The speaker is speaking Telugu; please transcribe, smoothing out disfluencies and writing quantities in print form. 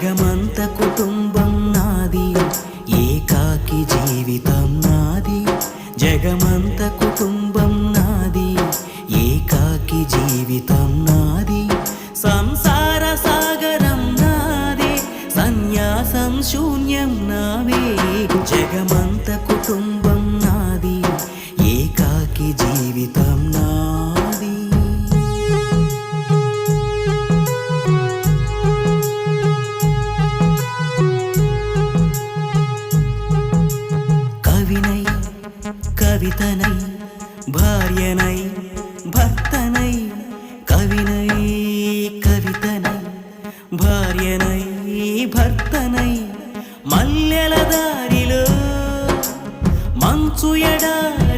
జగమంత కుటుంబం నాది, ఏకాకి జీవితం నాది. జగమంత కుటుంబం నాది, ఏకాకి జీవితం నాది. సంసార సాగరం నాదే, సన్యాసం శూన్యం నావే. జగమంత కుటుంబం నాది, ఏకాకి జీవితం నాది. కవినై కవితనై భార్యనై భర్తనై, కవినై కవితనై భార్యనై భర్తనై, మల్లెల దారిలో మంచు ఎడారి